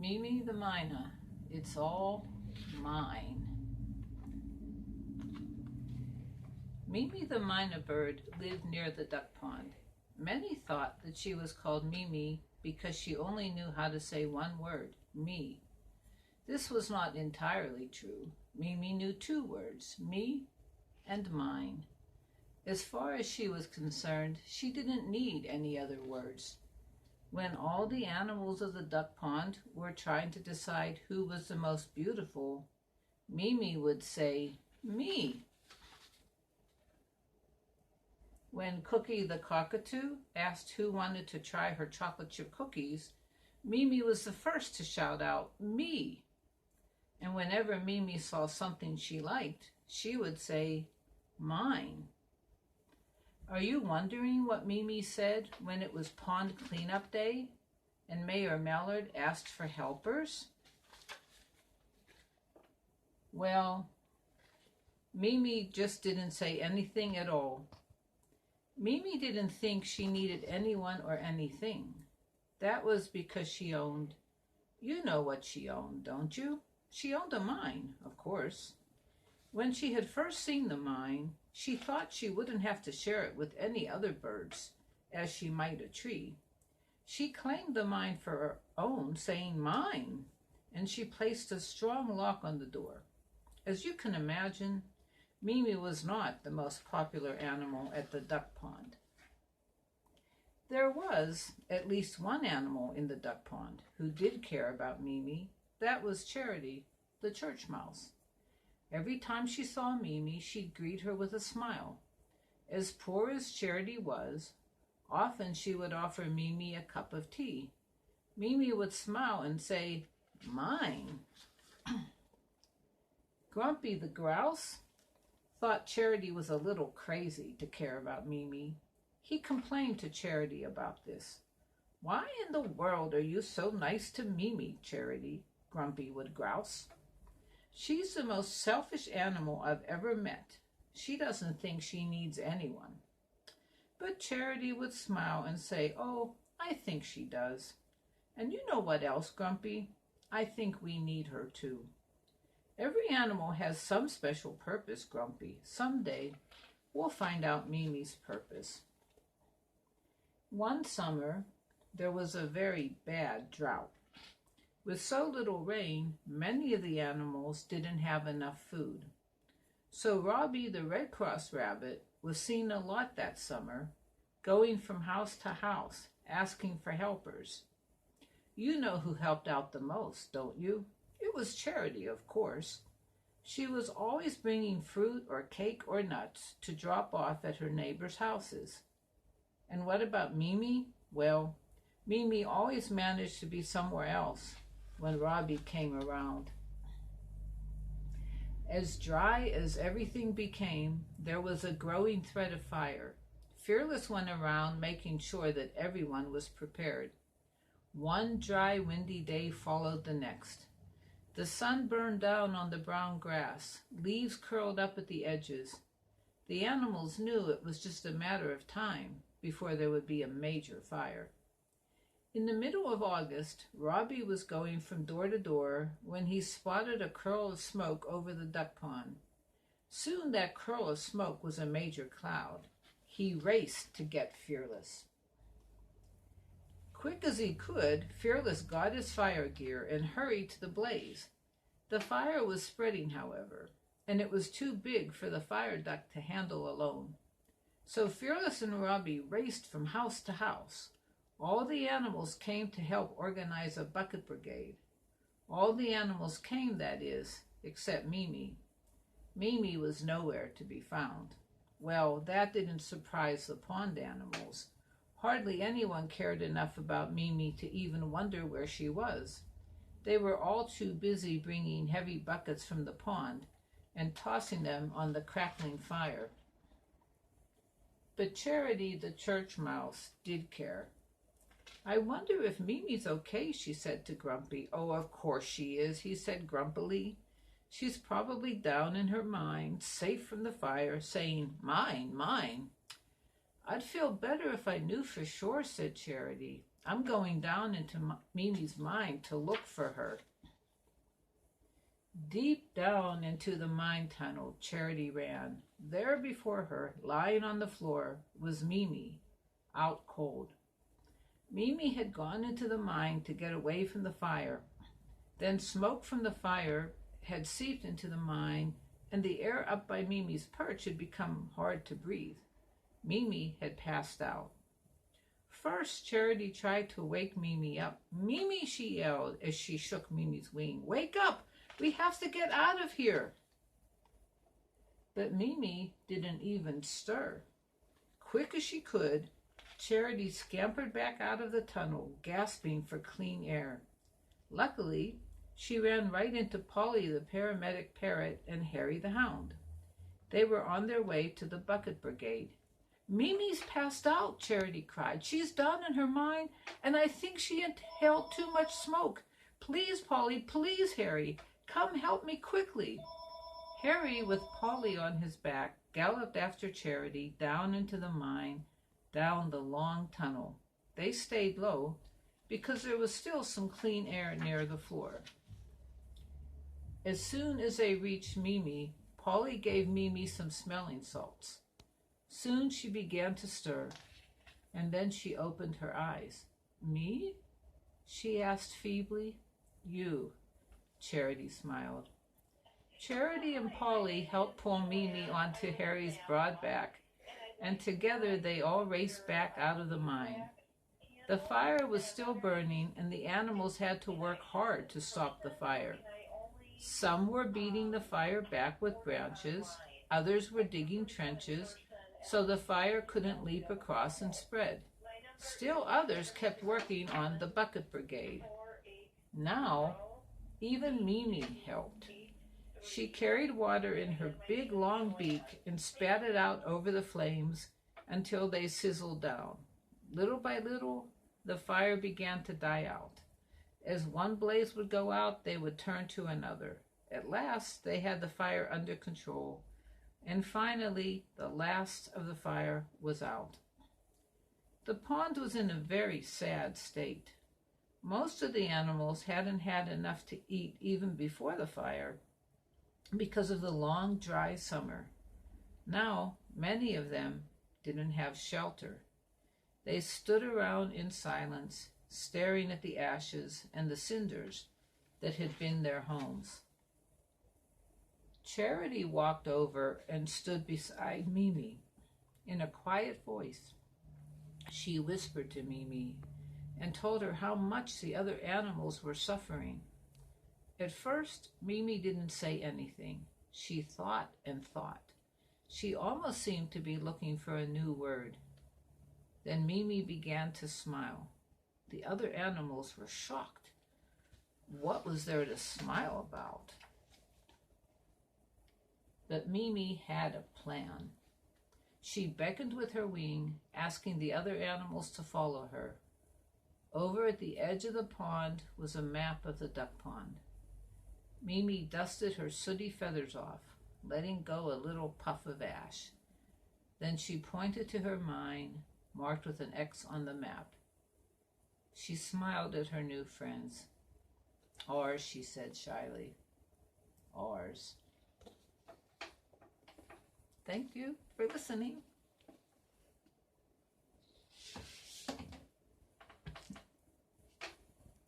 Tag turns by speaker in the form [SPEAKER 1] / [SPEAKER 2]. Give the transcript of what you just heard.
[SPEAKER 1] Mimi the Mynah, it's all mine. Mimi the Mynah bird lived near the duck pond. Many thought that she was called Mimi because she only knew how to say one word, me. This was not entirely true. Mimi knew two words, me and mine. As far as she was concerned, she didn't need any other words. When all the animals of the duck pond were trying to decide who was the most beautiful, Mimi would say, me. When Cookie the cockatoo asked who wanted to try her chocolate chip cookies, Mimi was the first to shout out, me. And whenever Mimi saw something she liked, she would say, mine. Are you wondering what Mimi said when it was pond cleanup day and Mayor Mallard asked for helpers? Well, Mimi just didn't say anything at all. Mimi didn't think she needed anyone or anything. That was because she owned, you know what she owned, don't you? She owned a mine, of course. When she had first seen the mine, she thought she wouldn't have to share it with any other birds, as she might a tree. She claimed the mine for her own, saying, mine, and she placed a strong lock on the door. As you can imagine, Mimi was not the most popular animal at the duck pond. There was at least one animal in the duck pond who did care about Mimi. That was Charity, the church mouse. Every time she saw Mimi, she'd greet her with a smile. As poor as Charity was, often she would offer Mimi a cup of tea. Mimi would smile and say, mine. Grumpy the grouse thought Charity was a little crazy to care about Mimi. He complained to Charity about this. Why in the world are you so nice to Mimi, Charity? Grumpy would grouse. She's the most selfish animal I've ever met. She doesn't think she needs anyone. But Charity would smile and say, oh, I think she does. And you know what else, Grumpy? I think we need her too. Every animal has some special purpose, Grumpy. Someday we'll find out Mimi's purpose. One summer, there was a very bad drought. With so little rain, many of the animals didn't have enough food. So Robbie the Red Cross Rabbit was seen a lot that summer, going from house to house, asking for helpers. You know who helped out the most, don't you? It was Charity, of course. She was always bringing fruit or cake or nuts to drop off at her neighbors' houses. And what about Mimi? Well, Mimi always managed to be somewhere else when Robbie came around. As dry as everything became, there was a growing threat of fire. Fearless went around making sure that everyone was prepared. One dry, windy day followed the next. The sun burned down on the brown grass. Leaves curled up at the edges. The animals knew it was just a matter of time before there would be a major fire. In the middle of August, Robbie was going from door to door when he spotted a curl of smoke over the duck pond. Soon that curl of smoke was a major cloud. He raced to get Fearless. Quick as he could, Fearless got his fire gear and hurried to the blaze. The fire was spreading, however, and it was too big for the fire duck to handle alone. So Fearless and Robbie raced from house to house. All the animals came to help organize a bucket brigade. All the animals came, that is, except Mimi. Mimi was nowhere to be found. Well, that didn't surprise the pond animals. Hardly anyone cared enough about Mimi to even wonder where she was. They were all too busy bringing heavy buckets from the pond and tossing them on the crackling fire. But Charity the church mouse did care. I wonder if Mimi's okay, she said to Grumpy. Oh, of course she is, he said grumpily. She's probably down in her mind, safe from the fire, saying, mine, mine. I'd feel better if I knew for sure, said Charity. I'm going down into Mimi's mind to look for her. Deep down into the mine tunnel, Charity ran. There before her, lying on the floor, was Mimi, out cold. Mimi had gone into the mine to get away from the fire. Then smoke from the fire had seeped into the mine, and the air up by Mimi's perch had become hard to breathe. Mimi had passed out. First, Charity tried to wake Mimi up. "Mimi," she yelled as she shook Mimi's wing. "Wake up! We have to get out of here!" But Mimi didn't even stir. Quick as she could, Charity scampered back out of the tunnel, gasping for clean air. Luckily, she ran right into Polly the paramedic parrot and Harry the hound. They were on their way to the bucket brigade. "Mimi's passed out," Charity cried. "She's down in her mind, and I think she inhaled too much smoke. Please, Polly, please, Harry, come help me quickly." Harry, with Polly on his back, galloped after Charity down into the mine, down the long tunnel. They stayed low because there was still some clean air near the floor. As soon as they reached Mimi, Polly gave Mimi some smelling salts. Soon she began to stir, and then she opened her eyes. "Me?" she asked feebly. "You," Charity smiled. Charity and Polly helped pull Mimi onto Harry's broad back, and together they all raced back out of the mine. The fire was still burning, and the animals had to work hard to stop the fire. Some were beating the fire back with branches, others were digging trenches so the fire couldn't leap across and spread. Still others kept working on the bucket brigade. Now, even Mimi helped. She carried water in her big long beak and spat it out over the flames until they sizzled down. Little by little, the fire began to die out. As one blaze would go out, they would turn to another. At last, they had the fire under control, and finally, the last of the fire was out. The pond was in a very sad state. Most of the animals hadn't had enough to eat even before the fire because of the long, dry summer. Now, many of them didn't have shelter. They stood around in silence, staring at the ashes and the cinders that had been their homes. Charity walked over and stood beside Mimi. In a quiet voice, she whispered to Mimi and told her how much the other animals were suffering. At first, Mimi didn't say anything. She thought and thought. She almost seemed to be looking for a new word. Then Mimi began to smile. The other animals were shocked. What was there to smile about? But Mimi had a plan. She beckoned with her wing, asking the other animals to follow her. Over at the edge of the pond was a map of the duck pond. Mimi dusted her sooty feathers off, letting go a little puff of ash. Then she pointed to her mine, marked with an X on the map. She smiled at her new friends. "Ours," she said shyly. "Ours." Thank you for listening.